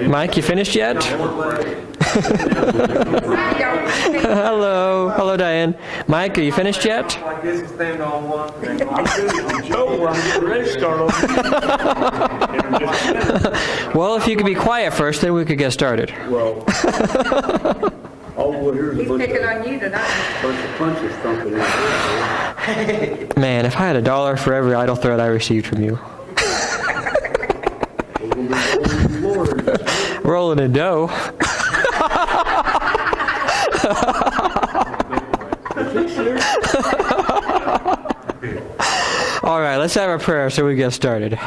Mike, you finished yet? Hello, Diane. Mike, are you finished yet? I guess it's stand on one. I'm ready to start on. Well, if you could be quiet first, then we could get started. Well, here's He's picking on you tonight. bunch of punches thumping in. Man, if I had $1 for every idle threat I received from you. Rolling in dough. All right, let's have a prayer so we get started.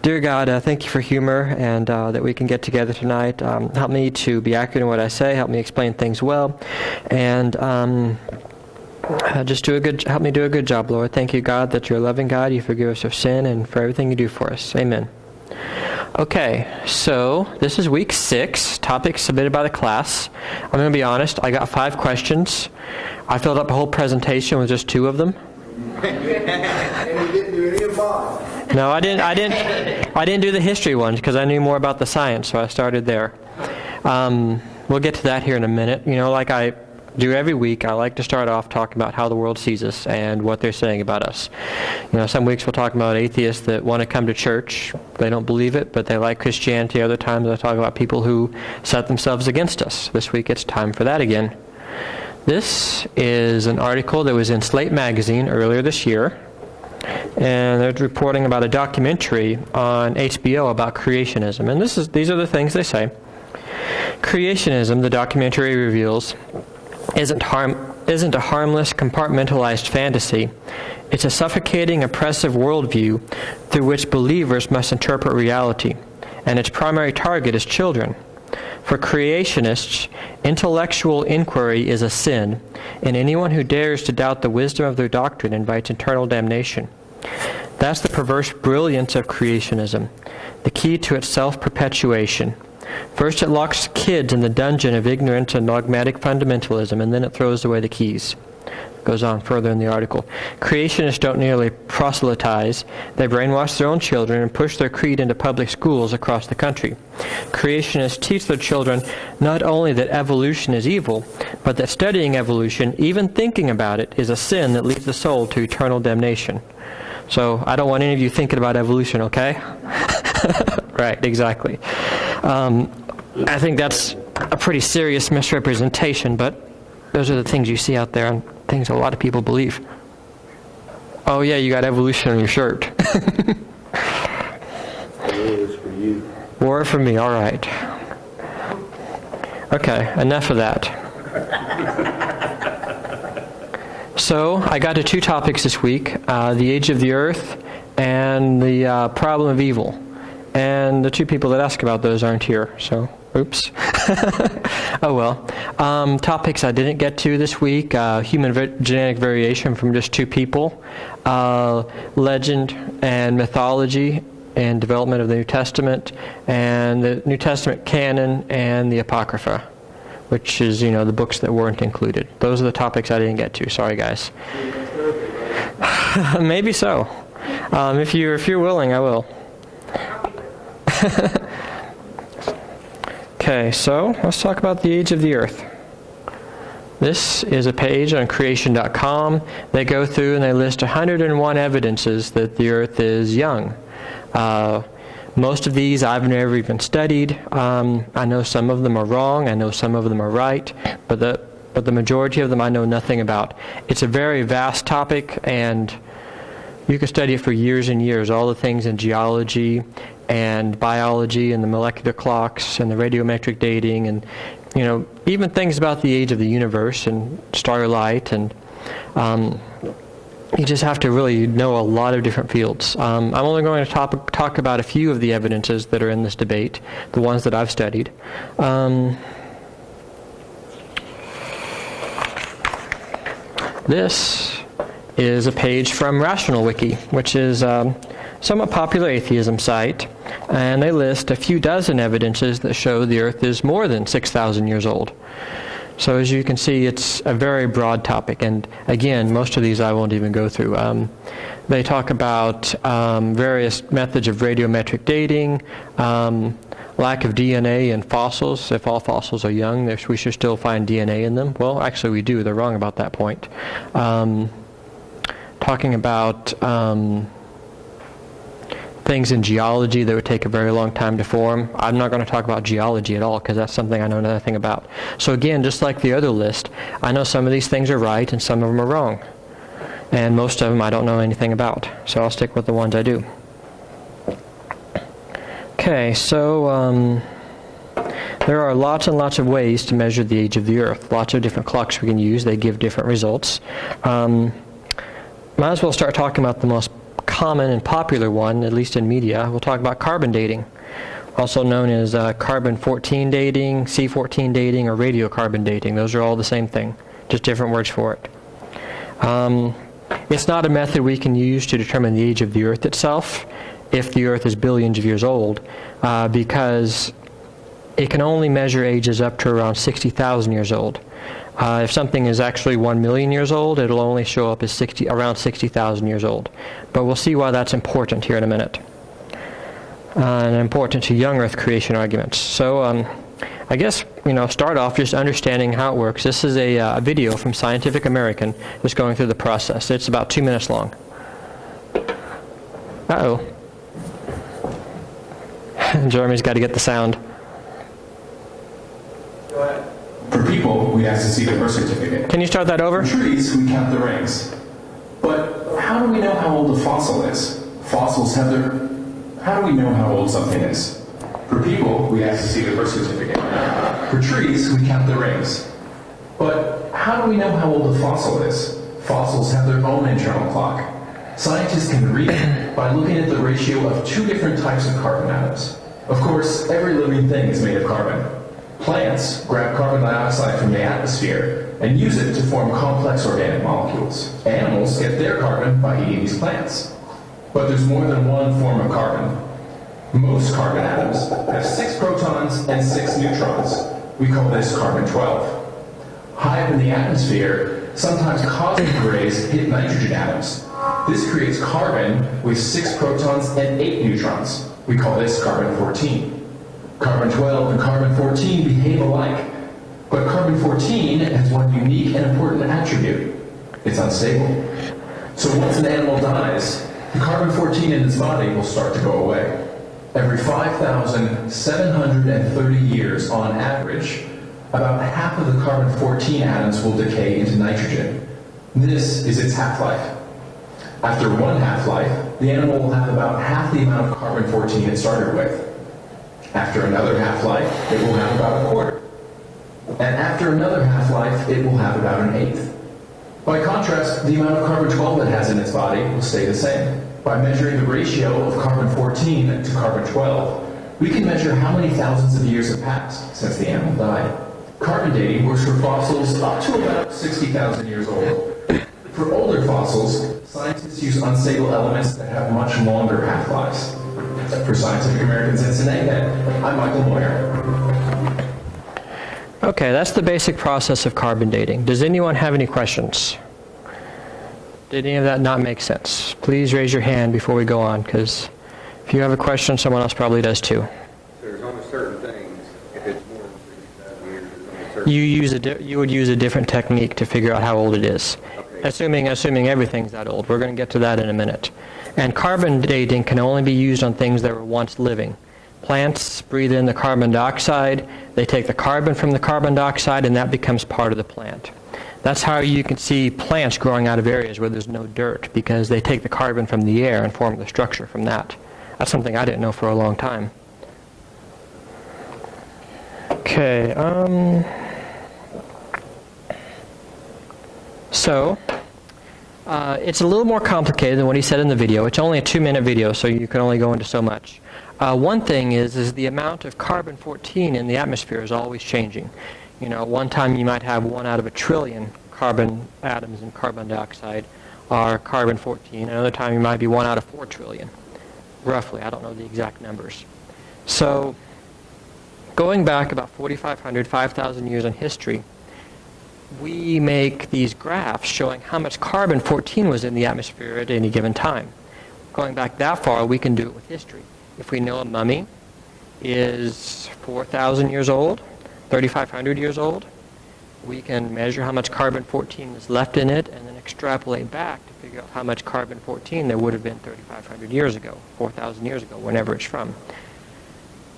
Dear God, thank you for humor and that we can get together tonight. Help me to be accurate in what I say. Help me explain things well. And help me do a good job, Lord. Thank you, God, that you're a loving God. You forgive us of sin and for everything you do for us. Amen. Okay, so this is week 6, topics submitted by the class. I'm going to be honest, I got 5 questions. I filled up a whole presentation with just 2 of them. And you didn't do any of mine. No, I didn't do the history ones because I knew more about the science, so I started there. We'll get to that here in a minute. You know, like I do every week, I like to start off talking about how the world sees us and what they're saying about us. You know, some weeks we'll talk about atheists that want to come to church. They don't believe it, but they like Christianity. Other times I talk about people who set themselves against us. This week it's time for that again. This is an article that was in Slate magazine earlier this year, and they're reporting about a documentary on HBO about creationism. And these are the things they say. Creationism, the documentary reveals, isn't a harmless, compartmentalized fantasy. It's a suffocating, oppressive worldview through which believers must interpret reality, and its primary target is children. For creationists, intellectual inquiry is a sin, and anyone who dares to doubt the wisdom of their doctrine invites eternal damnation. That's the perverse brilliance of creationism, the key to its self-perpetuation. First it locks kids in the dungeon of ignorance and dogmatic fundamentalism, and then it throws away the keys. It goes on further in the article. Creationists don't merely proselytize, they brainwash their own children and push their creed into public schools across the country. Creationists teach their children not only that evolution is evil, but that studying evolution, even thinking about it, is a sin that leads the soul to eternal damnation. So I don't want any of you thinking about evolution, okay? Right, exactly. I think that's a pretty serious misrepresentation, but those are the things you see out there and things a lot of people believe. Oh yeah, you got evolution on your shirt. It's for you. Or for me, all right. Okay, enough of that. So, I got to 2 topics this week, the age of the earth and the problem of evil. And the 2 people that ask about those aren't here, so oops. Oh well. Topics I didn't get to this week, human genetic variation from just 2 people, legend and mythology and development of the New Testament, and the New Testament canon and the Apocrypha, which is, you know, the books that weren't included. Those are the topics I didn't get to. Sorry, guys. Maybe so. If you're willing, I will. Okay, so let's talk about the age of the earth. This is a page on creation.com. They go through and they list 101 evidences that the earth is young. Most of these I've never even studied. I know some of them are wrong. I know some of them are right. But the majority of them I know nothing about. It's a very vast topic, and you can study it for years and years. All the things in geology and biology and the molecular clocks and the radiometric dating and, you know, even things about the age of the universe and starlight, and you just have to really know a lot of different fields. I'm only going to talk about a few of the evidences that are in this debate, the ones that I've studied. This is a page from Rational Wiki, which is a somewhat popular atheism site, and they list a few dozen evidences that show the earth is more than 6,000 years old. So as you can see, it's a very broad topic, and again, most of these I won't even go through. They talk about various methods of radiometric dating, lack of DNA in fossils. If all fossils are young, we should still find DNA in them. Well, actually we do. They're wrong about that point. Talking about things in geology that would take a very long time to form. I'm not going to talk about geology at all because that's something I know nothing about. So again, just like the other list, I know some of these things are right and some of them are wrong. And most of them I don't know anything about. So I'll stick with the ones I do. Okay, so there are lots and lots of ways to measure the age of the Earth. Lots of different clocks we can use. They give different results. Might as well start talking about the most common and popular one, at least in media. We'll talk about carbon dating, also known as carbon-14 dating, C14 dating, or radiocarbon dating. Those are all the same thing, just different words for it. It's not a method we can use to determine the age of the Earth itself, if the Earth is billions of years old, because it can only measure ages up to around 60,000 years old. If something is actually 1 million years old, it'll only show up as around 60,000 years old. But we'll see why that's important here in a minute. And important to young Earth creation arguments. So I guess, start off just understanding how it works. This is a video from Scientific American just going through the process. It's about 2 minutes long. Uh-oh. Jeremy's got to get the sound. Go ahead. For people, we ask to see the birth certificate. Can you start that over? For trees, we count the rings. But how do we know how old a fossil is? Fossils have their... How do we know how old something is? For people, we ask to see the birth certificate. For trees, we count the rings. But how do we know how old a fossil is? Fossils have their own internal clock. Scientists can read it by looking at the ratio of two different types of carbon atoms. Of course, every living thing is made of carbon. Plants grab carbon dioxide from the atmosphere and use it to form complex organic molecules. Animals get their carbon by eating these plants. But there's more than one form of carbon. Most carbon atoms have 6 protons and 6 neutrons. We call this carbon-12. High up in the atmosphere, sometimes cosmic rays hit nitrogen atoms. This creates carbon with 6 protons and 8 neutrons. We call this carbon-14. Carbon-12 and carbon-14 behave alike, but carbon-14 has one unique and important attribute. It's unstable. So once an animal dies, the carbon-14 in its body will start to go away. Every 5,730 years on average, about half of the carbon-14 atoms will decay into nitrogen. This is its half-life. After one half-life, the animal will have about half the amount of carbon-14 it started with. After another half-life, it will have about a quarter. And after another half-life, it will have about an eighth. By contrast, the amount of carbon-12 it has in its body will stay the same. By measuring the ratio of carbon-14 to carbon-12, we can measure how many thousands of years have passed since the animal died. Carbon dating works for fossils up to about 60,000 years old. For older fossils, scientists use unstable elements that have much longer half-lives. For Scientific American Cincinnati, I'm Michael Moyer. Okay, that's the basic process of carbon dating. Does anyone have any questions? Did any of that not make sense? Please raise your hand before we go on, because if you have a question, someone else probably does too. There's only certain things, if it's more than 60,000 years, there's only certain... You would use a different technique to figure out how old it is. Okay. Assuming everything's that old. We're going to get to that in a minute. And carbon dating can only be used on things that were once living. Plants breathe in the carbon dioxide, they take the carbon from the carbon dioxide, and that becomes part of the plant. That's how you can see plants growing out of areas where there's no dirt, because they take the carbon from the air and form the structure from that. That's something I didn't know for a long time. Okay, so it's a little more complicated than what he said in the video. It's only a 2-minute video, so you can only go into so much. One thing is the amount of carbon-14 in the atmosphere is always changing. You know, one time you might have 1 out of a trillion carbon atoms in carbon dioxide are carbon-14. Another time you might be 1 out of 4 trillion, roughly. I don't know the exact numbers. So going back about 4,500, 5,000 years in history, we make these graphs showing how much carbon-14 was in the atmosphere at any given time. Going back that far, we can do it with history. If we know a mummy is 4,000 years old, 3,500 years old, we can measure how much carbon-14 is left in it and then extrapolate back to figure out how much carbon-14 there would have been 3,500 years ago, 4,000 years ago, whenever it's from,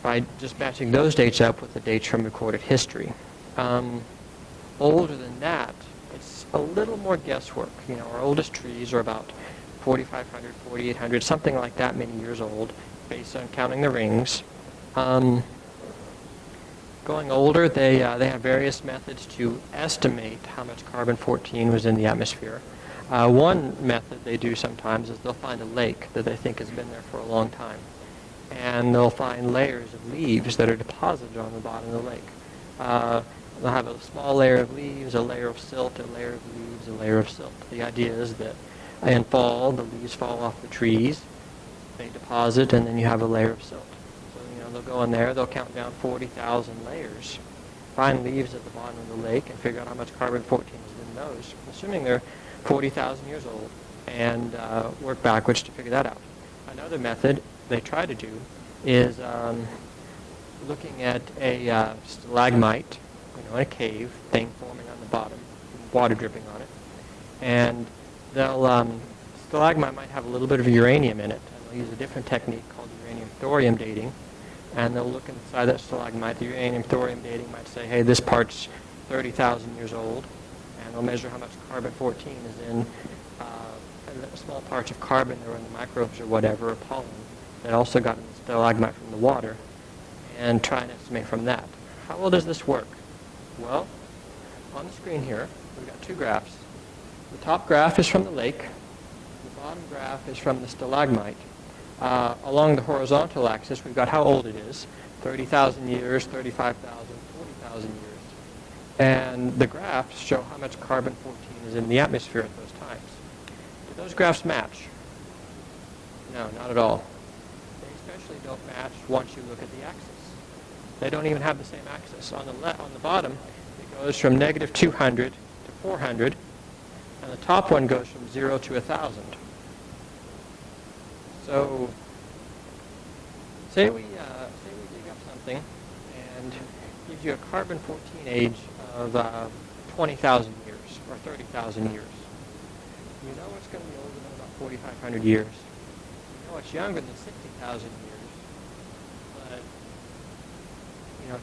by just matching those dates up with the dates from recorded history. Older than that, it's a little more guesswork. You know, our oldest trees are about 4,500, 4,800, something like that many years old, based on counting the rings. Going older, they have various methods to estimate how much carbon-14 was in the atmosphere. One method they do sometimes is they'll find a lake that they think has been there for a long time. And they'll find layers of leaves that are deposited on the bottom of the lake. They'll have a small layer of leaves, a layer of silt, a layer of leaves, a layer of silt. The idea is that in fall, the leaves fall off the trees, they deposit, and then you have a layer of silt. They'll go in there, they'll count down 40,000 layers, find leaves at the bottom of the lake, and figure out how much carbon-14 is in those, assuming they're 40,000 years old, and work backwards to figure that out. Another method they try to do is looking at a stalagmite, in a cave thing forming on the bottom, water dripping on it, and stalagmite might have a little bit of uranium in it, and they'll use a different technique called uranium-thorium dating. And they'll look inside that stalagmite. The uranium-thorium dating might say, hey, this part's 30,000 years old. And they'll measure how much carbon-14 is in small parts of carbon that are in the microbes or whatever, or pollen, that also got in the stalagmite from the water, and try and estimate from that. How well does this work? Well, on the screen here, we've got two graphs. The top graph is from the lake. The bottom graph is from the stalagmite. Along the horizontal axis, we've got how old it is, 30,000 years, 35,000, 40,000 years. And the graphs show how much carbon-14 is in the atmosphere at those times. Do those graphs match? No, not at all. They especially don't match once you look at the axis. They don't even have the same axis. On the bottom, it goes from negative 200 to 400, and the top one goes from 0 to 1,000. So, say we dig up something and gives you a carbon-14 age of 20,000 years or 30,000 years. You know it's going to be older than about 4,500 years. You know it's younger than 60,000 years. But,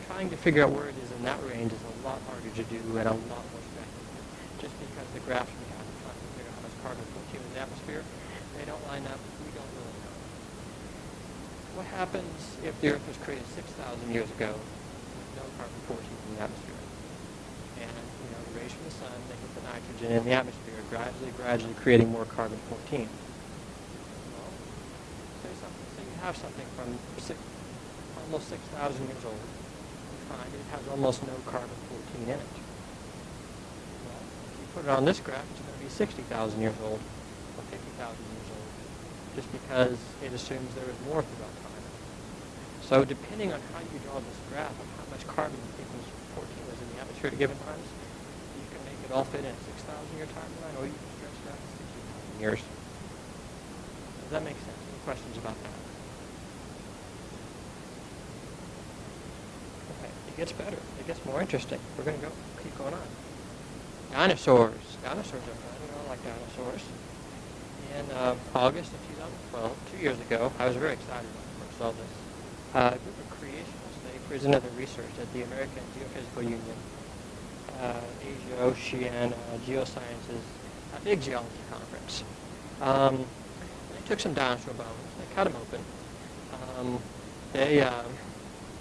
trying to figure out where it is in that range is a lot harder to do and a lot more speculative. Just because the graphs we have are trying to figure out how much carbon-14 is in the atmosphere, they don't line up. We don't really know. What happens if the Earth was created 6,000 years ago with no carbon-14 in the atmosphere? And, the rays from the sun, they hit the nitrogen in the atmosphere, gradually creating more carbon-14. Well, say you have something from almost 6,000 years old. You find it has almost no carbon-14 in it. Well, if you put it on this graph, it's going to be 60,000 years old or 50,000 years old, just because it assumes there is more throughout time. So depending on how you draw this graph of how much carbon-14 was in the atmosphere at given times, you can make it all fit in a 6,000-year timeline, or you can stretch it out to 60,000 years. Does that make sense? Any questions about that? Okay, it gets better. It gets more interesting. We're going to keep going on. Dinosaurs. Dinosaurs are fun. I like dinosaurs. In August of 2012, 2 years ago, I was very excited when I first saw this. A group of creationists, they presented their research at the American Geophysical Union, Asia, Oceania, Geosciences, a big geology conference. They took some dinosaur bones, they cut them open.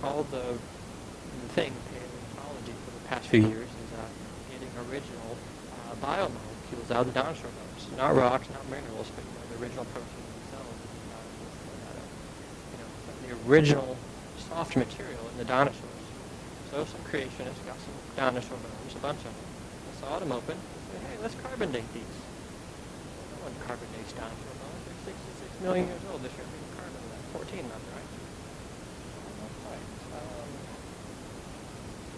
All the thing in paleontology for the past few years is getting original biomolecules out of the dinosaur bones. Not rocks, not minerals, but the original proteins themselves. Some of the original soft material in the dinosaurs. So some creationists got some dinosaur bones, a bunch of them. They sawed them open and said, hey, let's carbon date these. No one carbon dates dinosaur bones. They're 66 million years old. There shouldn't be carbon in that 14 number, right? Not quite.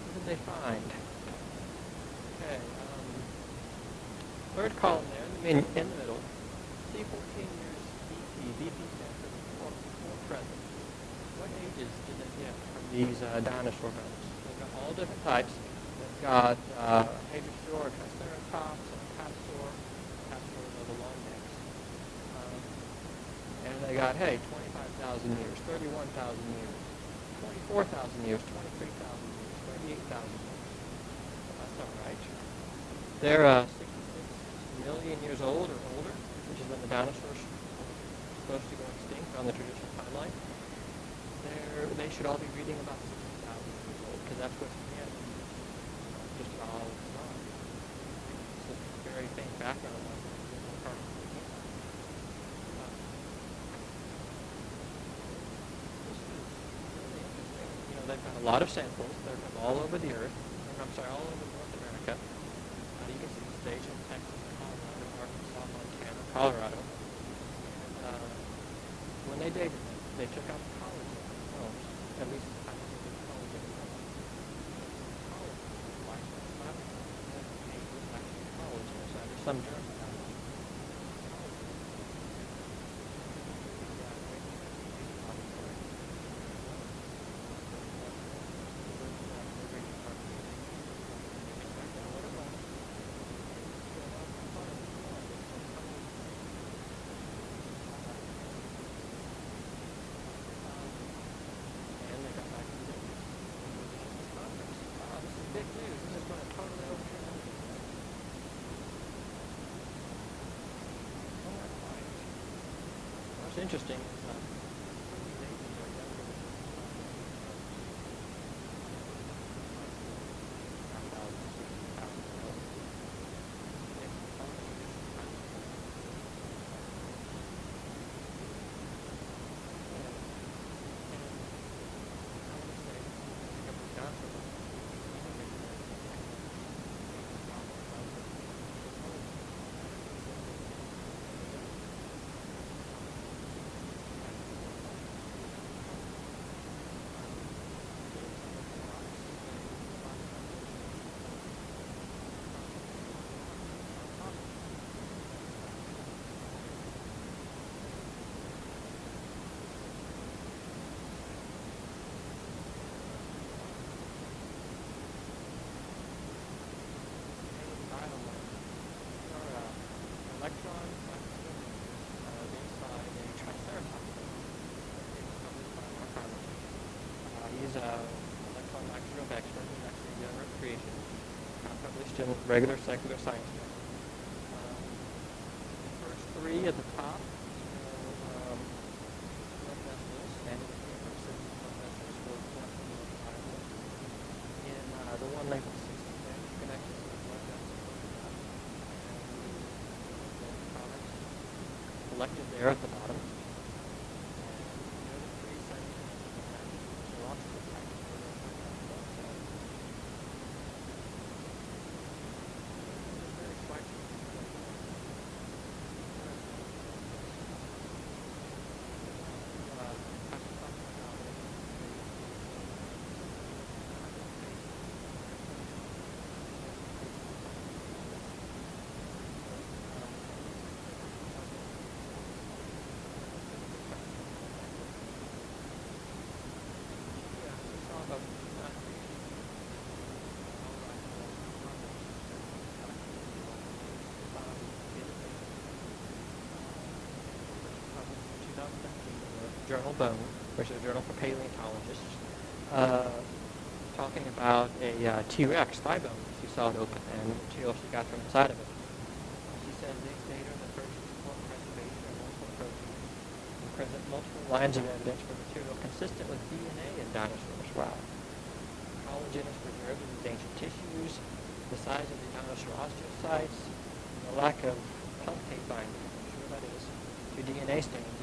What did they find? Okay. Third column there, in the middle. See 14 years VP. VP stands for before present. What ages did they get from these dinosaur bones? They've got all different types. They've got Hadrosaur, Triceratops, Apatosaur. Apatosaur are the long necks. And they got, hey, 25,000 years, 31,000 years, 24,000 years, 23,000 years, 38,000 years. That's not right. They're 66 million years old or older, which is when the dinosaurs were supposed to go extinct on the traditional timeline. They should all be reading about 60,000 years old, because that's what's in just about all the time. It's a very faint background on the part of the game. This is really interesting. You know, they've got a lot of samples. They're from all over the earth. All over North America. You can see the stage in Texas, Colorado, Arkansas, Montana, Colorado. And when they dated them, they took out the collagen in the bones. At least I think they did collagen in the bones. Collagen is like actually collagen inside. There's some germs about it. Big news. This is going to totally overturn everything. What's interesting is some of these ages are younger than electron microscope inside a triceratops. He's an electron microscope expert who's actually done Earth creation, published in regular secular science journals. The first three at the top, blood vessels, and blood vessels were collected in the Bible. In the one labeled 66 connected to the blood vessels. Collected there at the bottom. And the other three sections are lots of types of very striking. Journal Bone, which is a journal for paleontologists, talking about a T-Rex thigh bone. She saw it open and the material she got from inside of it. She said these data are the first to support preservation of multiple proteins and present multiple lines of evidence for material consistent with DNA in dinosaurs. Wow. Collagen is preserved in these ancient tissues, the size of the dinosaur osteocytes, and the lack of punctate binding, I'm sure that is, to DNA stains.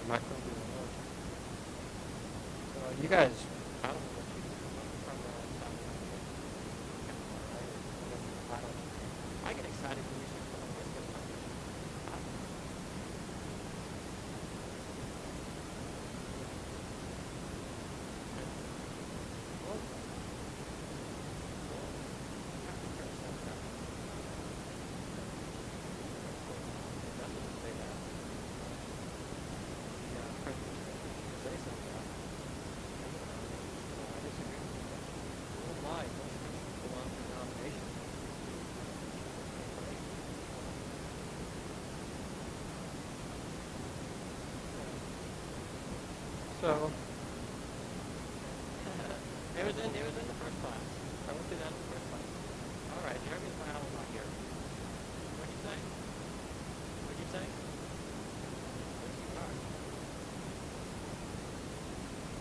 Microbial origin. So you guys, I don't know what you think from I get excited when you see something like this. So, it was in the first class. I went through that in the first class. All right, Jeremy's my ally here. What'd you say? What'd you say? What's your card?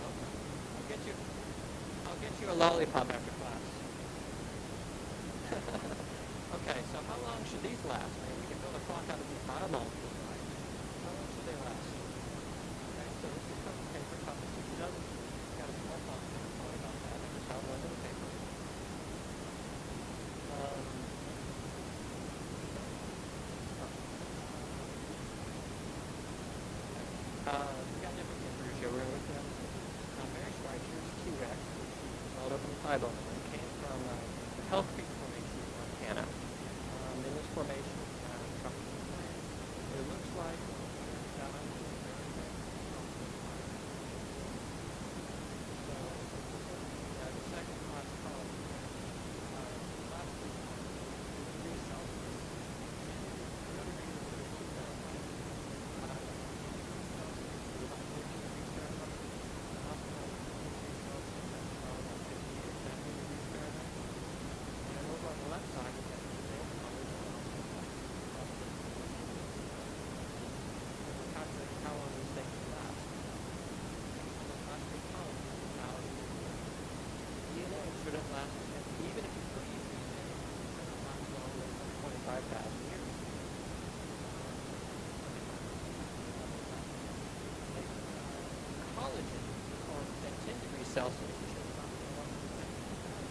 Okay. I'll get you a lollipop after class. Okay, so how long should these last? Maybe we can build a clock out of these biomolecules, right? How long should they last? Okay, so this is cover paper copy 6 dozen. Got a small font there. Sorry about that. I just held one to the paper. We got different papers here. We're looking at Mary Schweitzer T-Rex, which is developed up in the thigh bone. It came from the Hell Creek Formation in Montana. In this formation, tropical plant. It looks like so the second class column, last 2 degrees Celsius, 0 degrees of keep that in mind. 13 degrees Fahrenheit. The hospital, 2 degrees Celsius, that's about 58, 70 degrees Fahrenheit. And over on the left side, we have the same color. Calculate how long these things will last. The last 3 columns is 1,000 years. DNA shouldn't last, even if you freeze DNA, it shouldn't last longer than 25,000 years. Collagen, at 10 degrees Celsius, it should last longer than 20 degrees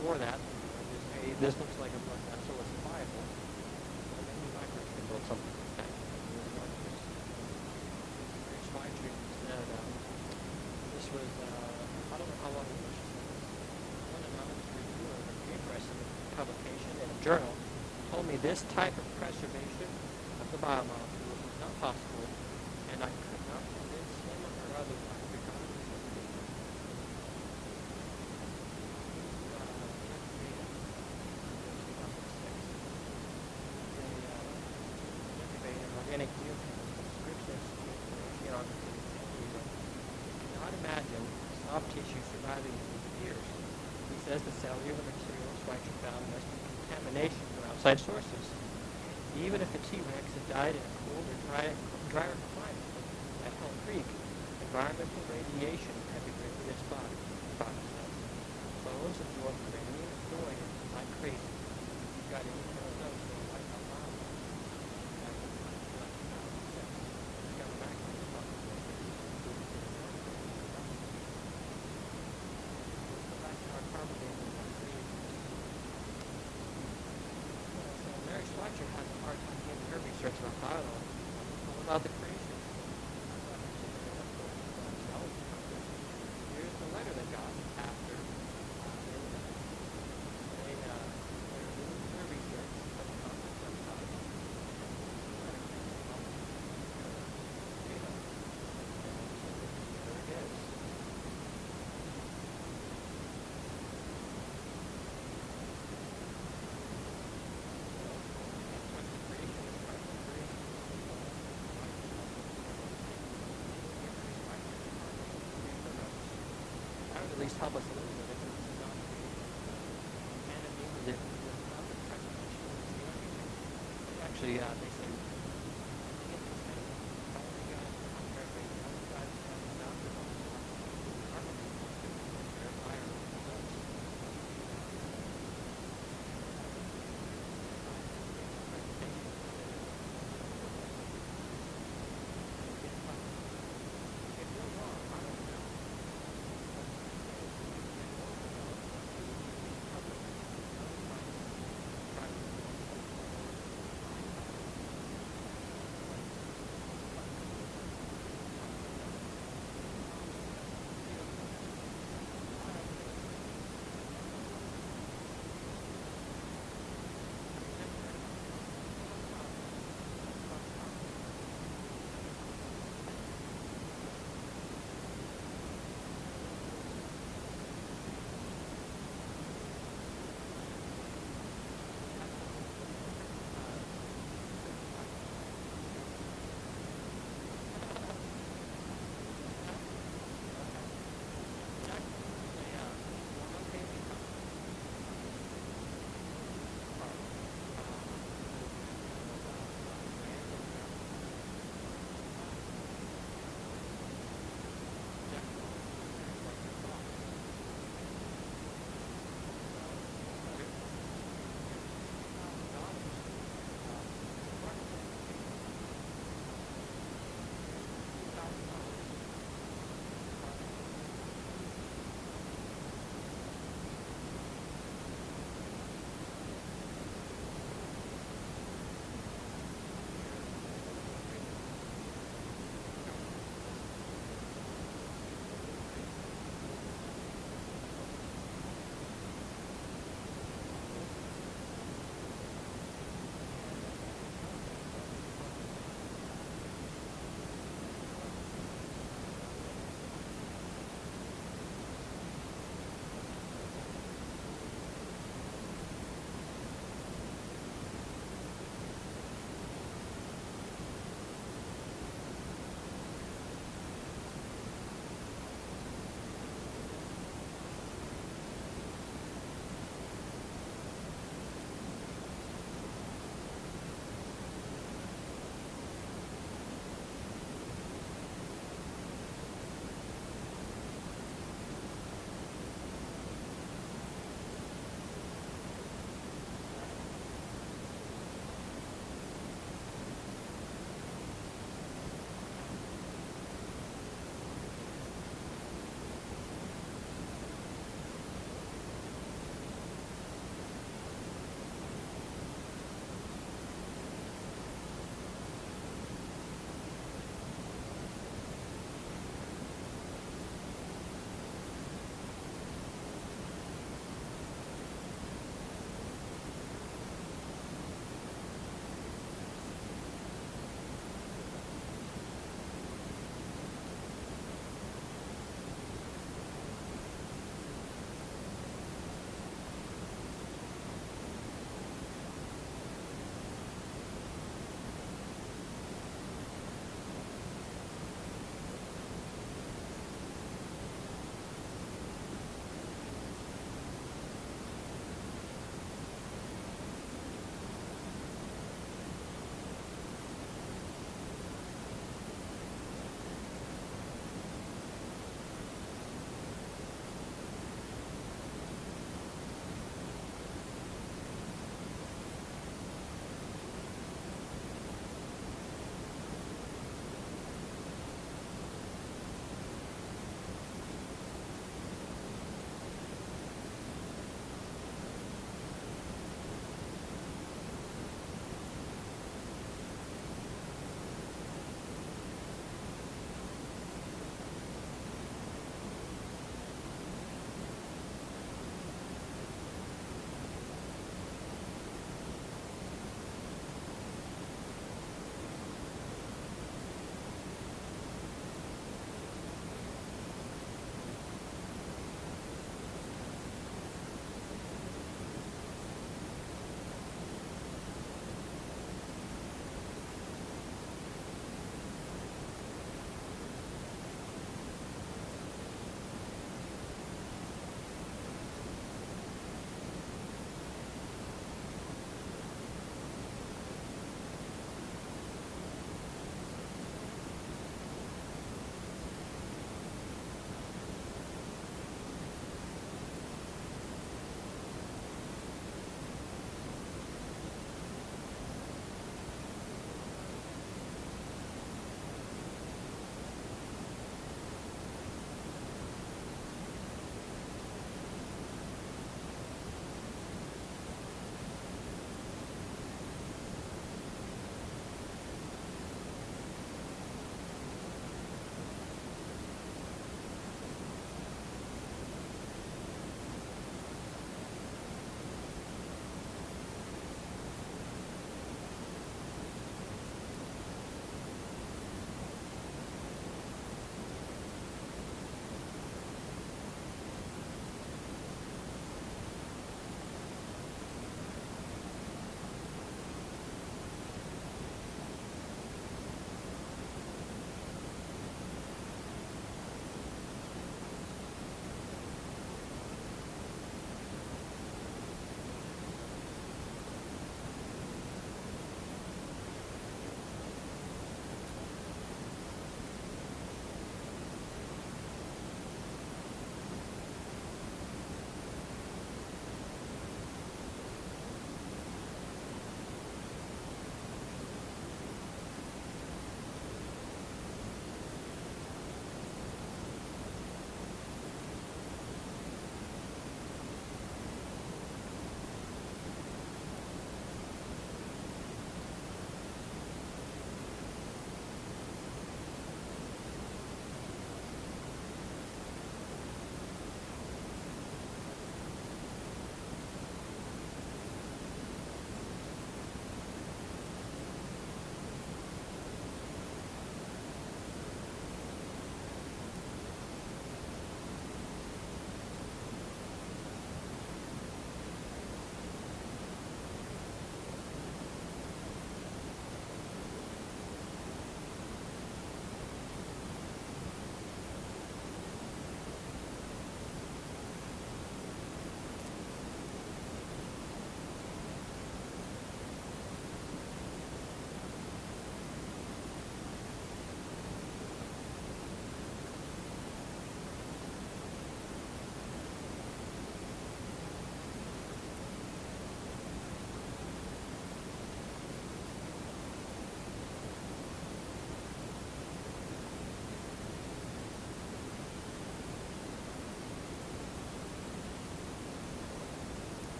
Before that, this looks like a blood vessel, it's viable. And then you might can build something like that. Very Schweitzer said, this was, I don't know how long it was, one anonymous reviewer of a paper, I submitted a publication in a journal, told me this type of preservation of the biomolecules was not possible, and I could not convince him or otherwise regardless of the data. Organic geochemist descriptions of cannot imagine soft tissue surviving these years. He says the cellular material Schweitzer found must be contamination from outside sources. Even if the T-Rex had died in a colder, drier climate at Hell Creek, environmental radiation penetrated its body. Bones absorb cranium fluid like crazy. You've got any one of those that are like a bomb. Mary Schweitzer has a hard time getting her research about dialogue. What about the creation? Here's the letter they got after they doing their research at the conference website. There it is. That would at least help us a little bit if it was not and it means that it was not the presentation of the actually, they say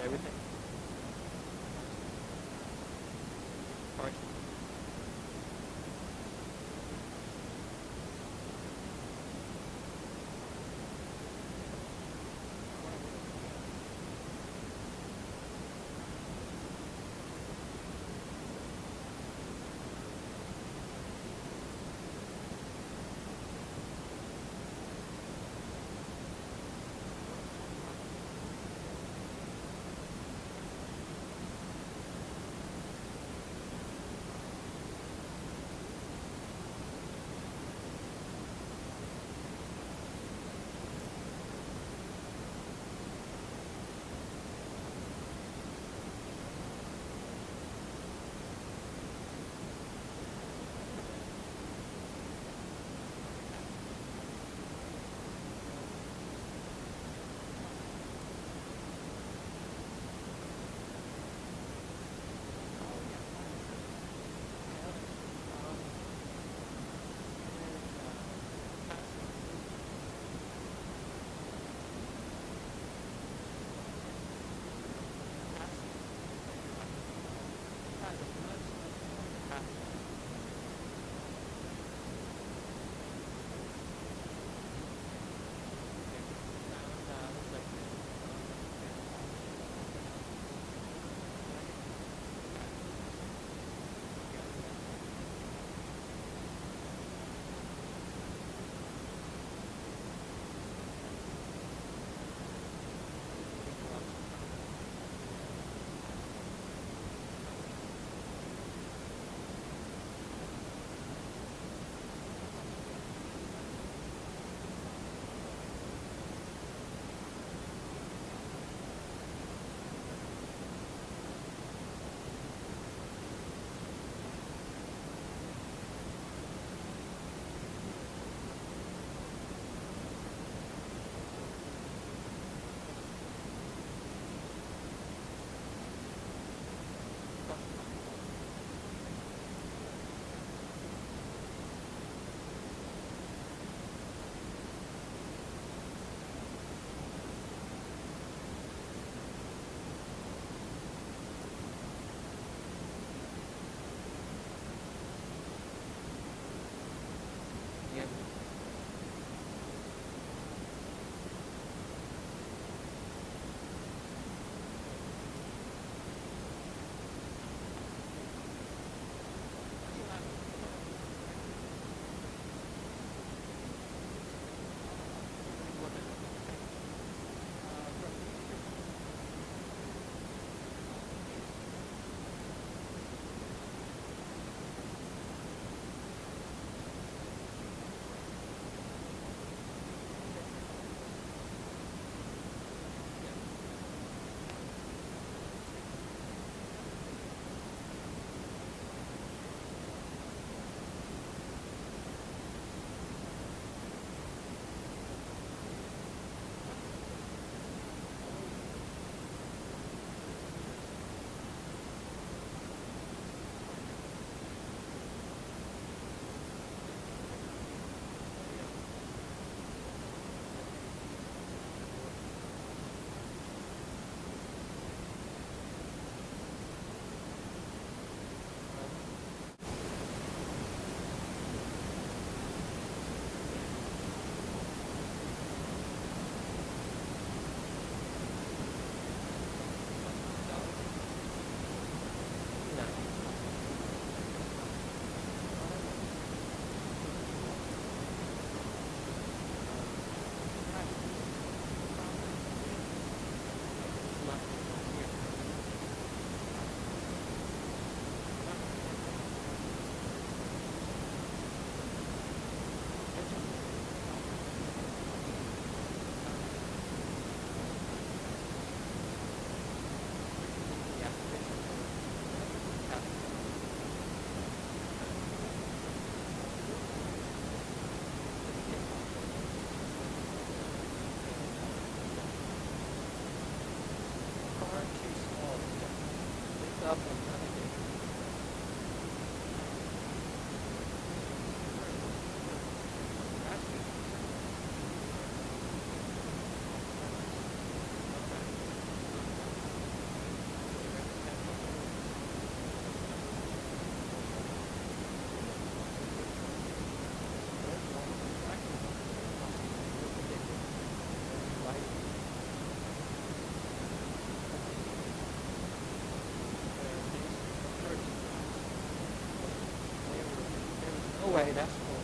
Everything. All right. way, that's cool.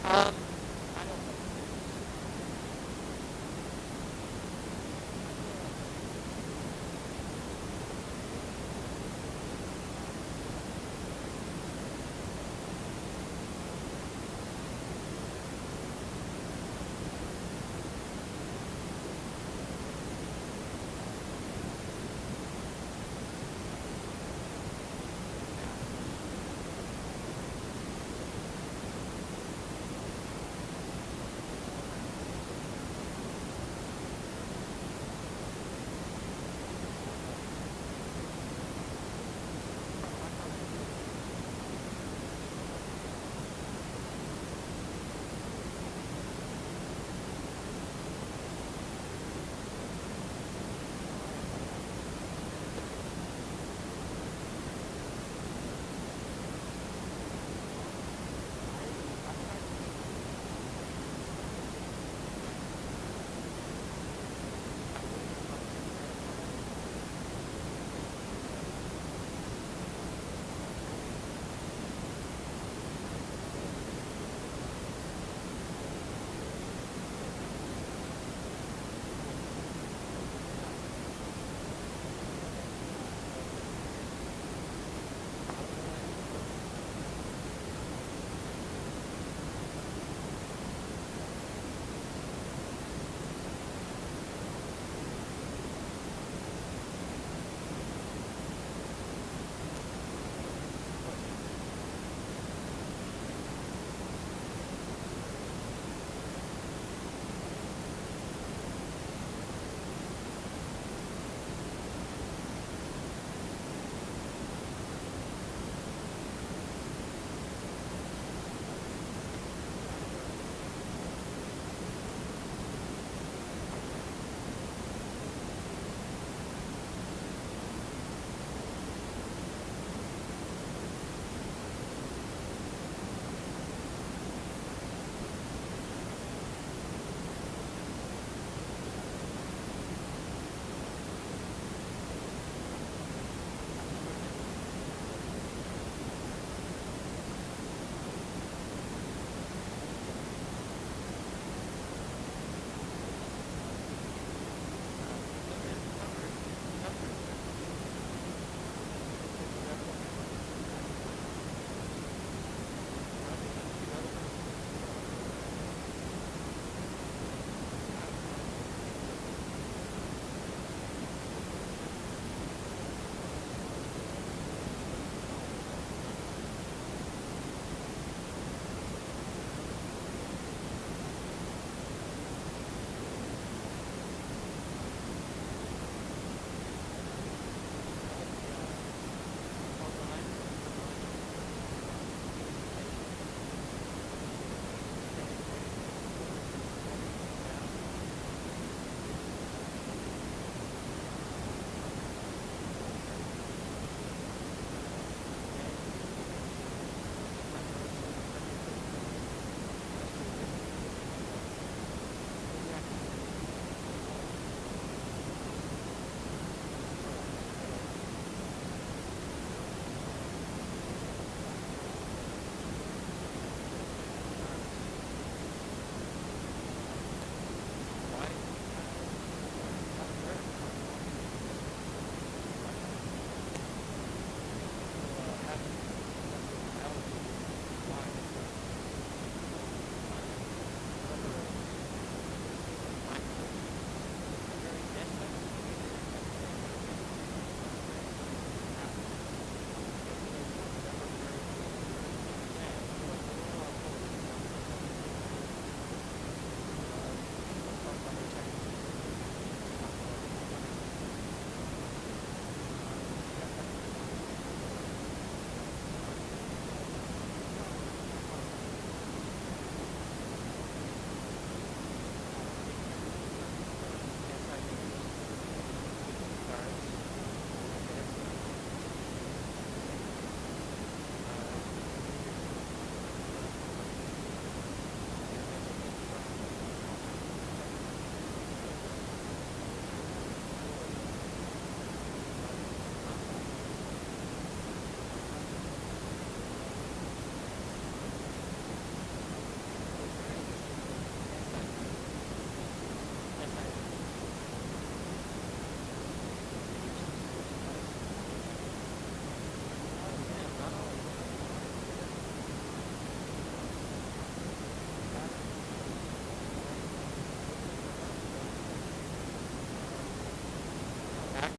Um,